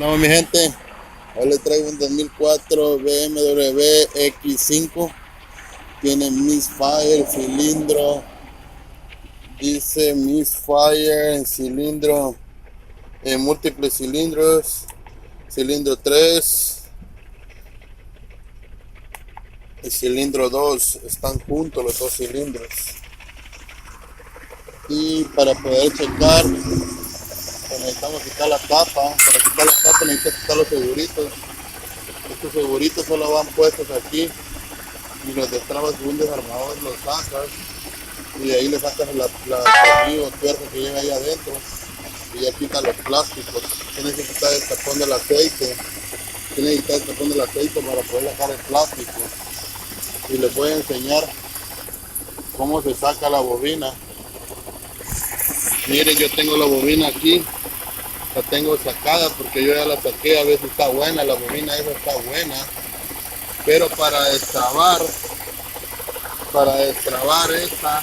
No, mi gente, hoy les traigo un 2004 BMW X5. Tiene Misfire, cilindro, dice Misfire en cilindro, en múltiples cilindros, cilindro 3 y cilindro 2, están juntos los dos cilindros. Y para poder checar, pues necesitamos quitar la tapa. Para quitar la tapa necesitamos quitar los seguritos. Estos seguritos solo van puestos aquí y los destrabas de un desarmador, los sacas y de ahí le sacas la tornillo o tuerca que lleva ahí adentro y ya quitas los plásticos. Tienes que quitar el tapón del aceite, para poder sacar el plástico. Y les voy a enseñar cómo se saca la bobina. Miren, yo tengo la bobina aquí, la tengo sacada porque yo ya la saqué. A veces está buena, la bobina esa está buena, pero para destrabar esta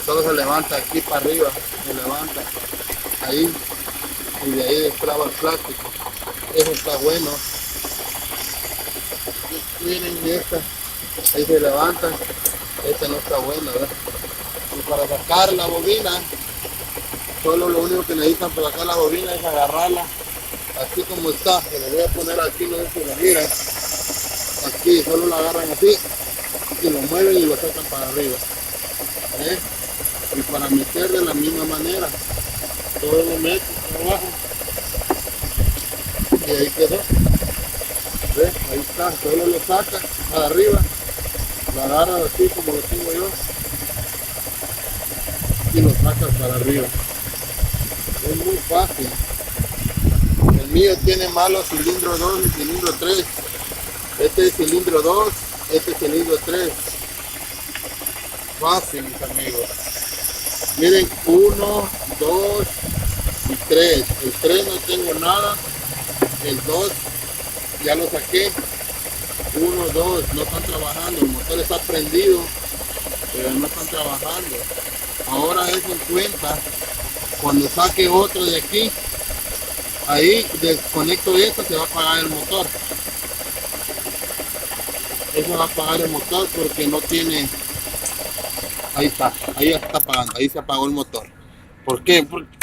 solo se levanta aquí para arriba, se levanta ahí y de ahí destraba el plástico. Eso está bueno. Miren esta, ahí se levanta, esta no está buena, ¿verdad? Y para sacar la bobina, solo lo único que necesitan para sacar la bobina es agarrarla así como está. Se lo voy a poner aquí, no sé si lo miran. Aquí solo la agarran así y lo mueven y lo sacan para arriba. ¿Eh? Y para meter de la misma manera, todo lo meten para abajo y ahí quedó. ¿Ves? Ahí está, solo lo sacan para arriba, lo agarran así como lo tengo yo y lo sacan para arriba. Es muy fácil. El mío tiene malos cilindro 2 y cilindro 3. Este es cilindro 2, este es cilindro 3. Fácil, mis amigos. Miren, 1, 2 y 3. El 3 no tengo nada. El 2 ya lo saqué. 1, 2 no están trabajando. El motor está prendido, pero no están trabajando. Ahora eso en cuenta. Cuando saque otro de aquí, ahí desconecto esto, se va a apagar el motor. Eso va a apagar el motor porque no tiene. Ahí está, ahí ya está apagando, ahí se apagó el motor. ¿Por qué? Porque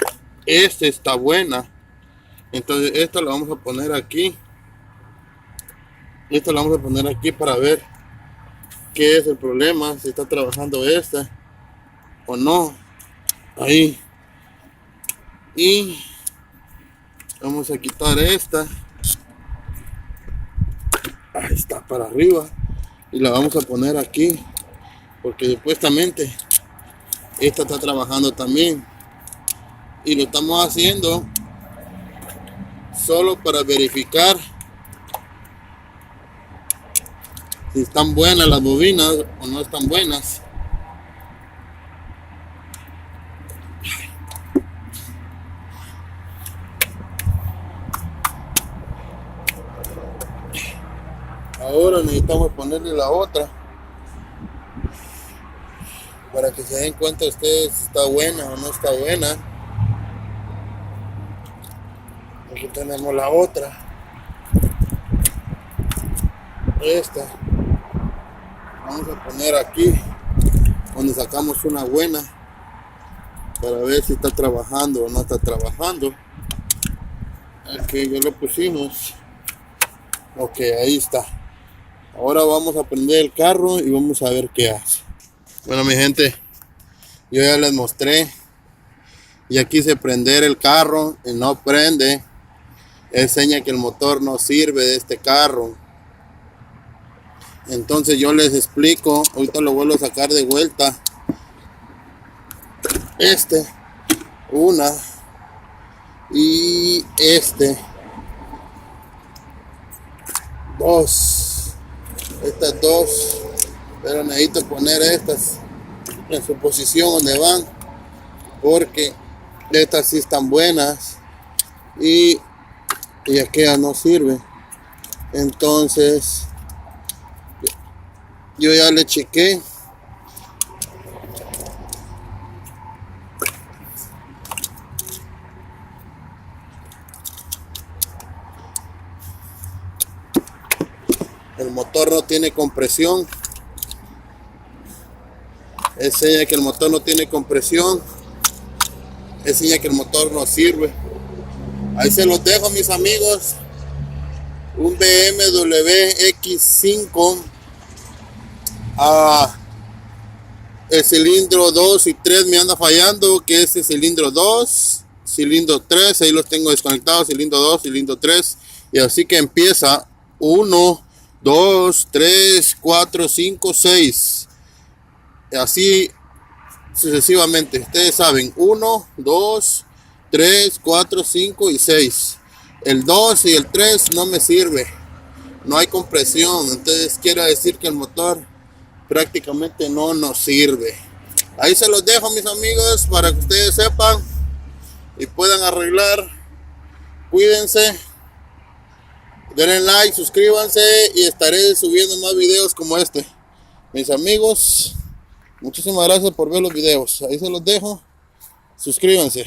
este está buena. Entonces esto lo vamos a poner aquí. Esto lo vamos a poner aquí para ver qué es el problema, si está trabajando esta o no. Ahí. Y vamos a quitar esta. Ahí está para arriba. Y la vamos a poner aquí, porque supuestamente esta está trabajando también. Y lo estamos haciendo solo para verificar si están buenas las bobinas o no están buenas. Ahora necesitamos ponerle la otra para que se den cuenta ustedes si está buena o no está buena. Aquí tenemos la otra, esta. Vamos a poner aquí donde sacamos una buena para ver si está trabajando o no está trabajando. Aquí ya lo pusimos. Ok, ahí está. Ahora vamos a prender el carro y vamos a ver qué hace. Bueno, mi gente, yo ya les mostré. Ya quise prender el carro y no prende. Es seña que el motor no sirve de este carro. Entonces yo les explico. Ahorita lo vuelvo a sacar de vuelta. Una. Y dos. Estas dos, pero necesito poner estas en su posición donde van, porque estas sí están buenas y aquella no sirve. Entonces yo ya le chequé El motor no tiene compresión. Es señal que el motor no tiene compresión. Es señal que el motor no sirve. Ahí se los dejo, mis amigos. Un BMW X5. El cilindro 2 y 3 me anda fallando, que es el cilindro 2, cilindro 3, ahí los tengo desconectados, cilindro 2, cilindro 3, y así que empieza 1, 2, 3, 4, 5, 6, así sucesivamente. Ustedes saben, 1, 2, 3, 4, 5 y 6. El 2 y el 3 no me sirve, no hay compresión, entonces quiere decir que el motor prácticamente no nos sirve. Ahí se los dejo, mis amigos, para que ustedes sepan y puedan arreglar. Cuídense, denle like, suscríbanse y estaré subiendo más videos como este. Mis amigos, muchísimas gracias por ver los videos. Ahí se los dejo. Suscríbanse.